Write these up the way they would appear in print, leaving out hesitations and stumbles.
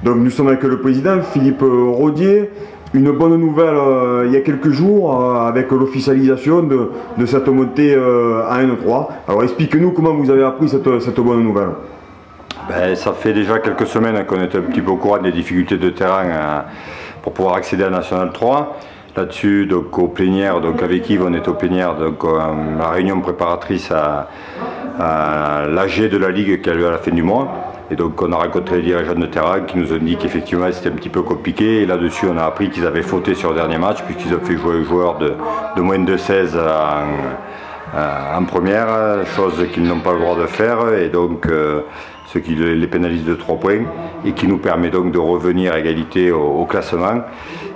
Donc nous sommes avec le président Philippe Rodier. Une bonne nouvelle il y a quelques jours avec l'officialisation de cette montée à N3. Alors explique-nous comment vous avez appris cette bonne nouvelle. Ça fait déjà quelques semaines qu'on est un petit peu au courant des difficultés de terrain pour pouvoir accéder à National 3. Là-dessus, donc aux plénières, donc avec Yves, on est aux plénières, donc la réunion préparatrice à l'AG de la Ligue qui a lieu à la fin du mois. Et donc on a rencontré les dirigeants de terrain qui nous ont dit qu'effectivement c'était un petit peu compliqué. Et là-dessus, on a appris qu'ils avaient fauté sur le dernier match puisqu'ils ont fait jouer les joueurs de moins de 16 en première, chose qu'ils n'ont pas le droit de faire. Et donc ce qui les pénalise de 3 points et qui nous permet donc de revenir à égalité au classement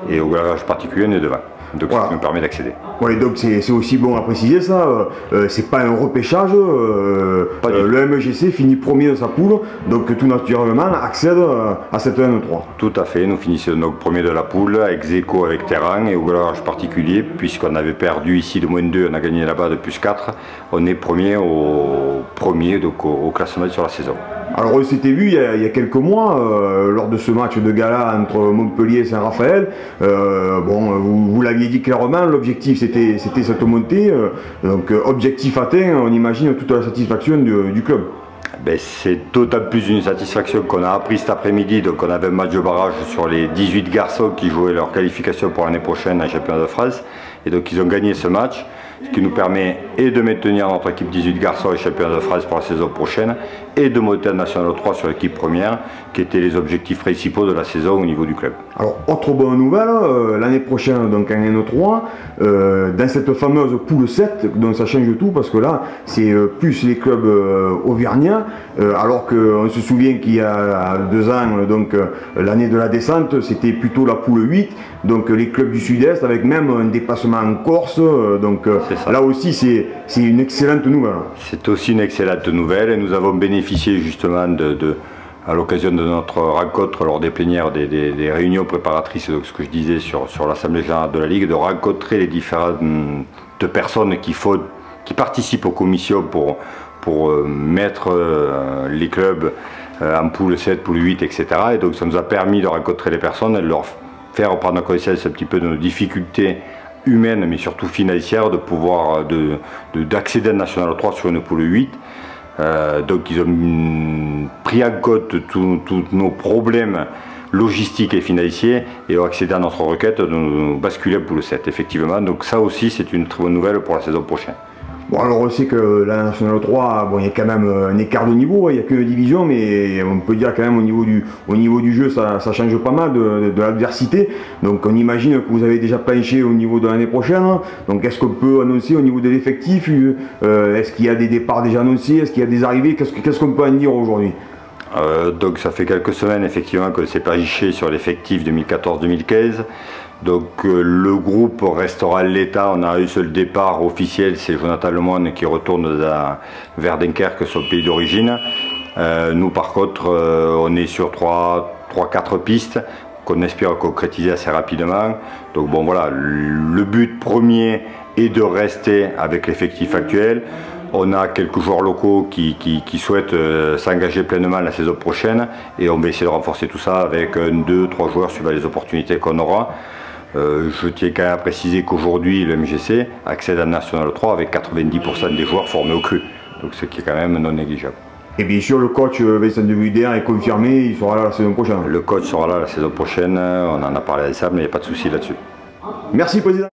et au garage particulier on est devant. Donc voilà. Ça nous permet d'accéder. Oui, donc c'est aussi bon à préciser ça, c'est pas un repêchage, le MGC finit premier de sa poule, donc tout naturellement accède à cette N3. Tout à fait, nous finissons donc premier de la poule, ex-aequo avec Terran et au garage particulier, puisqu'on avait perdu ici de moins 2, on a gagné là-bas de plus 4, on est premier donc au classement sur la saison. Alors on s'était vu il y a quelques mois, lors de ce match de gala entre Montpellier et Saint-Raphaël, vous l'aviez dit clairement, l'objectif c'était cette montée, donc objectif atteint, on imagine toute la satisfaction du club. C'est d'autant plus une satisfaction qu'on a appris cet après-midi, donc on avait un match de barrage sur les 18 garçons qui jouaient leur qualification pour l'année prochaine en championnat de France, et donc ils ont gagné ce match, ce qui nous permet et de maintenir notre équipe 18 garçons et championnat de France pour la saison prochaine, et de monter en National 3 sur l'équipe première, qui étaient les objectifs principaux de la saison au niveau du club. Alors, autre bonne nouvelle, l'année prochaine, donc en N3, dans cette fameuse poule 7, donc ça change tout, parce que là, c'est plus les clubs auvergnats, alors qu'on se souvient qu'il y a 2 ans, donc l'année de la descente, c'était plutôt la poule 8, donc les clubs du Sud-Est, avec même un déplacement en Corse, donc là aussi, c'est une excellente nouvelle. C'est aussi une excellente nouvelle, et nous avons bénéficié justement à l'occasion de notre rencontre lors des plénières, des réunions préparatrices, donc ce que je disais sur l'Assemblée Générale de la Ligue, de rencontrer les différentes personnes qui participent aux commissions pour mettre les clubs en poule 7, poule 8, etc. Et donc ça nous a permis de rencontrer les personnes et de leur faire prendre conscience un petit peu de nos difficultés humaines, mais surtout financières, de pouvoir d'accéder à National 3 sur une poule 8. Donc ils ont pris en compte tous nos problèmes logistiques et financiers et ont accédé à notre requête de nous basculer pour le 7, effectivement. Donc ça aussi c'est une très bonne nouvelle pour la saison prochaine. Bon, alors on sait que la National 3, il y a quand même un écart de niveau, il n'y a qu'une division, mais on peut dire quand même au niveau du jeu, ça change pas mal de l'adversité. Donc on imagine que vous avez déjà planché au niveau de l'année prochaine. Donc est-ce qu'on peut annoncer au niveau de l'effectif, est-ce qu'il y a des départs déjà annoncés, est-ce qu'il y a des arrivées, qu'est-ce qu'on peut en dire aujourd'hui? Donc ça fait quelques semaines effectivement qu'on s'est pagiché sur l'effectif 2014-2015. Donc le groupe restera l'État. On a eu seul départ officiel, c'est Jonathan Lemoine qui retourne vers Dunkerque, son pays d'origine. Nous par contre on est sur 3-4 pistes qu'on espère concrétiser assez rapidement. Donc bon voilà, le but premier est de rester avec l'effectif actuel. On a quelques joueurs locaux qui souhaitent s'engager pleinement la saison prochaine et on va essayer de renforcer tout ça avec 2-3 joueurs suivant les opportunités qu'on aura. Je tiens quand même à préciser qu'aujourd'hui le MGC accède à National 3 avec 90% des joueurs formés au cru, donc ce qui est quand même non négligeable. Et bien sûr le coach Vincent de Guder est confirmé, il sera là la saison prochaine. Le coach sera là la saison prochaine, on en a parlé ensemble, il n'y a pas de souci là-dessus. Merci président.